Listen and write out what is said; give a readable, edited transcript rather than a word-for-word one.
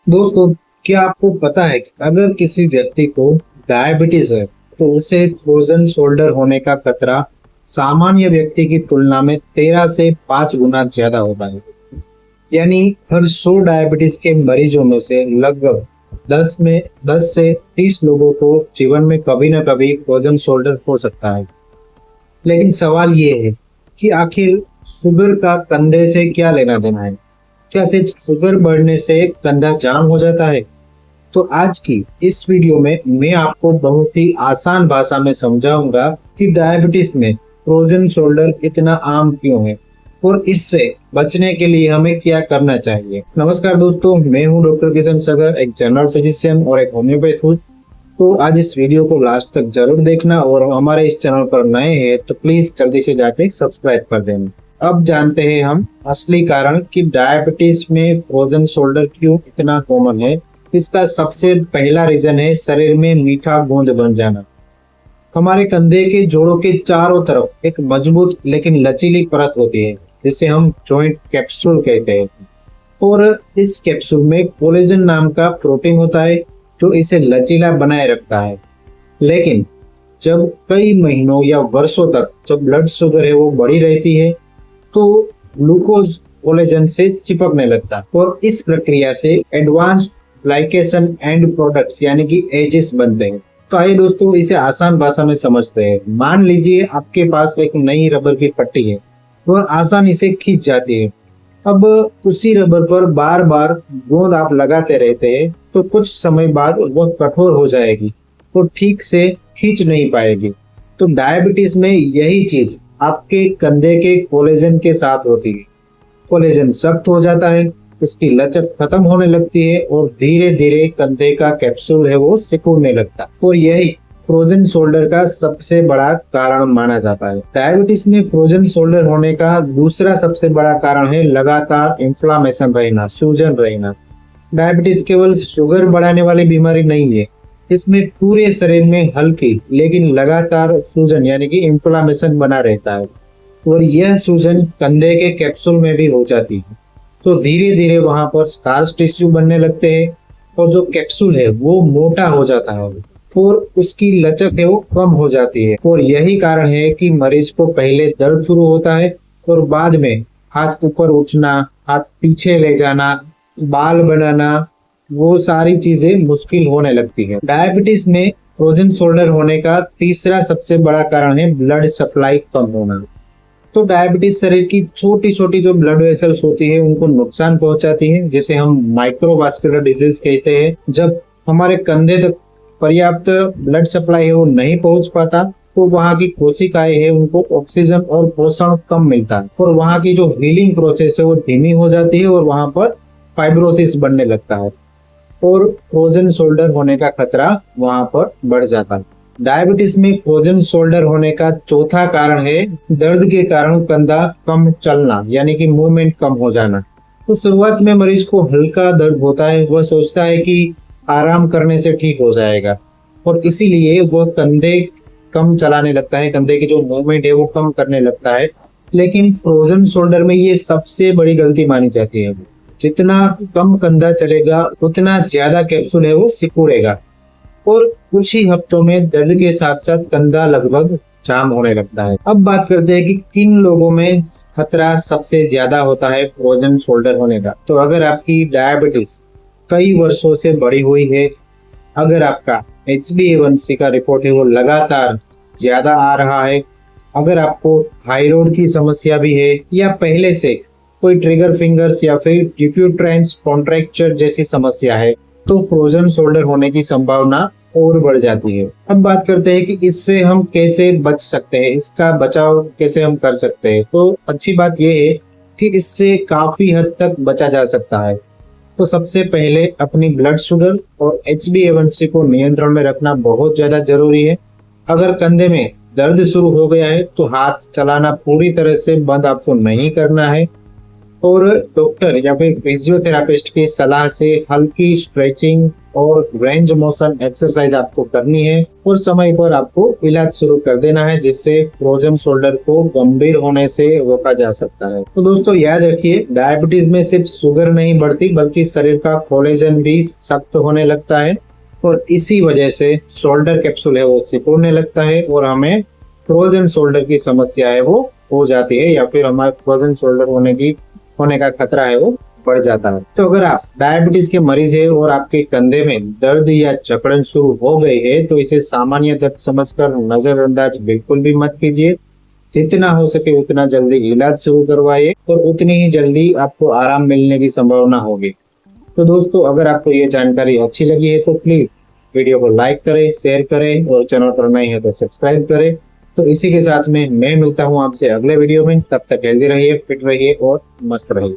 दोस्तों, क्या आपको पता है कि अगर किसी व्यक्ति को डायबिटीज है तो उसे फ्रोजन शोल्डर होने का खतरा सामान्य व्यक्ति की तुलना में 13 से 5 गुना ज्यादा होता है। यानी हर 100 डायबिटीज के मरीजों में से लगभग 10 से 30 लोगों को जीवन में कभी ना कभी फ्रोजन शोल्डर हो सकता है। लेकिन सवाल ये है कि आखिर शुगर का कंधे से क्या लेना देना है? क्या सिर्फ शुगर बढ़ने से कंधा जाम हो जाता है? तो आज की इस वीडियो में मैं आपको बहुत ही आसान भाषा में समझाऊंगा कि डायबिटीज में फ्रोजन शोल्डर इतना आम क्यों है और इससे बचने के लिए हमें क्या करना चाहिए। नमस्कार दोस्तों, मैं हूं डॉक्टर किशन सगर, एक जनरल फिजिशियन और एक होम्योपैथ हूँ। तो आज इस वीडियो को लास्ट तक जरूर देखना और हमारे इस चैनल पर नए हैं तो प्लीज जल्दी से जाके सब्सक्राइब कर देना। अब जानते हैं हम असली कारण कि डायबिटीज में फ्रोजन शोल्डर क्यों इतना कॉमन है। इसका सबसे पहला रीजन है शरीर में मीठा गूंद बन जाना। हमारे कंधे के जोड़ों के चारों तरफ एक मजबूत लेकिन लचीली परत होती है जिसे हम जॉइंट कैप्सूल कहते हैं। और इस कैप्सूल में कोलेजन नाम का प्रोटीन होता है जो इसे लचीला बनाए रखता है। लेकिन जब कई महीनों या वर्षों तक जब ब्लड शुगर है वो बढ़ी रहती है तो ग्लूकोज कोलेजन से चिपकने लगता और इस प्रक्रिया से एडवांस्ड ग्लाइकेशन एंड प्रोडक्ट्स यानी कि एजेस बनते हैं। तो आइए दोस्तों इसे आसान भाषा में समझते हैं। मान लीजिए आपके पास एक नई रबर की पट्टी है, वह आसानी से खींच जाती है। अब उसी रबर पर बार बार गोंद आप लगाते रहते हैं तो कुछ समय बाद वह कठोर हो जाएगी और ठीक से खींच नहीं पाएगी। तो डायबिटीज में यही चीज आपके कंधे के कोलेजन के साथ होती है। कोलेजन सख्त हो जाता है, इसकी लचक खत्म होने लगती है और धीरे धीरे कंधे का कैप्सूल है वो सिकुड़ने लगता है और यही फ्रोजन शोल्डर का सबसे बड़ा कारण माना जाता है। डायबिटीज में फ्रोजन शोल्डर होने का दूसरा सबसे बड़ा कारण है लगातार इन्फ्लामेशन रहना, सूजन रहना। डायबिटीज केवल शुगर बढ़ाने वाली बीमारी नहीं है, इसमें पूरे शरीर में हल्की लेकिन लगातार सूजन यानी कि इन्फ्लामेशन बना रहता है और यह सूजन कंधे के कैप्सूल में भी हो जाती है। तो धीरे धीरे वहां पर स्कार्स टिश्यू बनने लगते हैं और जो कैप्सूल है वो मोटा हो जाता है और उसकी लचक है वो कम हो जाती है। और यही कारण है कि मरीज को पहले दर्द शुरू होता है और बाद में हाथ ऊपर उठना, हाथ पीछे ले जाना, बाल बनाना, वो सारी चीजें मुश्किल होने लगती है। डायबिटीज में फ्रोजन शोल्डर होने का तीसरा सबसे बड़ा कारण है ब्लड सप्लाई कम होना। तो डायबिटीज शरीर की छोटी छोटी जो ब्लड वेसल्स होती है उनको नुकसान पहुंचाती है, जिसे हम माइक्रोवास्कुलर डिजीज कहते हैं। जब हमारे कंधे तक पर्याप्त ब्लड सप्लाई है वो नहीं पहुंच पाता तो वहां की कोशिकाएं है उनको ऑक्सीजन और पोषण कम मिलता है और वहां की जो हीलिंग प्रोसेस है वो धीमी हो जाती है और वहां पर फाइब्रोसिस बनने लगता है और फ्रोजन शोल्डर होने का खतरा वहां पर बढ़ जाता है। डायबिटीज में फ्रोजन शोल्डर होने का चौथा कारण है दर्द के कारण कंधा कम चलना यानी कि मूवमेंट कम हो जाना। तो शुरुआत में मरीज को हल्का दर्द होता है, वह सोचता है कि आराम करने से ठीक हो जाएगा और इसीलिए वह कंधे कम चलाने लगता है, कंधे की जो मूवमेंट है वो कम करने लगता है। लेकिन फ्रोजन शोल्डर में ये सबसे बड़ी गलती मानी जाती है। जितना कम कंधा चलेगा उतना ज्यादा कैप्सूल है वो सिकुड़ेगा और कुछ ही हफ्तों में दर्द के साथ साथ कंधा लगभग जाम होने लगता है। अब बात करते हैं कि किन लोगों में खतरा सबसे ज्यादा होता है फ्रोजन शोल्डर होने का। तो अगर आपकी डायबिटीज कई वर्षों से बढ़ी हुई है, अगर आपका HbA1c का रिपोर्ट है वो लगातार ज्यादा आ रहा है, अगर आपको थायराइड की समस्या भी है या पहले से कोई ट्रिगर फिंगर्स या फिर डिफ्यूट्रेंस कॉन्ट्रैक्चर जैसी समस्या है तो फ्रोजन शोल्डर होने की संभावना और बढ़ जाती है। अब बात करते हैं कि इससे हम कैसे बच सकते हैं, इसका बचाव कैसे हम कर सकते हैं। तो अच्छी बात यह है कि इससे काफी हद तक बचा जा सकता है। तो सबसे पहले अपनी ब्लड शुगर और HbA1c को नियंत्रण में रखना बहुत ज्यादा जरूरी है। अगर कंधे में दर्द शुरू हो गया है तो हाथ चलाना पूरी तरह से बंद आपको नहीं करना है और डॉक्टर या फिर फिजियोथेरापिस्ट की सलाह से हल्की स्ट्रेचिंग और रेंज मोशन एक्सरसाइज आपको करनी है और समय पर आपको इलाज शुरू कर देना है, जिससे फ्रोजन शोल्डर को गंभीर होने से रोका जा सकता है। तो दोस्तों याद रखिए, डायबिटीज में सिर्फ शुगर नहीं बढ़ती बल्कि शरीर का कोलेजन भी सख्त होने लगता है और इसी वजह से शोल्डर कैप्सूल है वो सिकुड़ने लगता है और हमें फ्रोजन शोल्डर की समस्या है वो हो जाती है, या फिर हमारे फ्रोजन शोल्डर होने का खतरा है वो बढ़ जाता है। तो अगर आप डायबिटीज के मरीज है और आपके कंधे में दर्द या जकड़न शुरू हो गई है तो इसे सामान्य दर्द समझकर नजरअंदाज बिल्कुल भी मत कीजिए। जितना हो सके उतना जल्दी इलाज शुरू करवाइए और उतनी ही जल्दी आपको आराम मिलने की संभावना होगी। तो दोस्तों अगर आपको ये जानकारी अच्छी लगी है तो प्लीज वीडियो को लाइक करें, शेयर करें और चैनल पर नए हैं तो सब्सक्राइब करें। तो इसी के साथ में मैं मिलता हूँ आपसे अगले वीडियो में। तब तक हेल्दी रहिए, फिट रहिए और मस्त रहिए।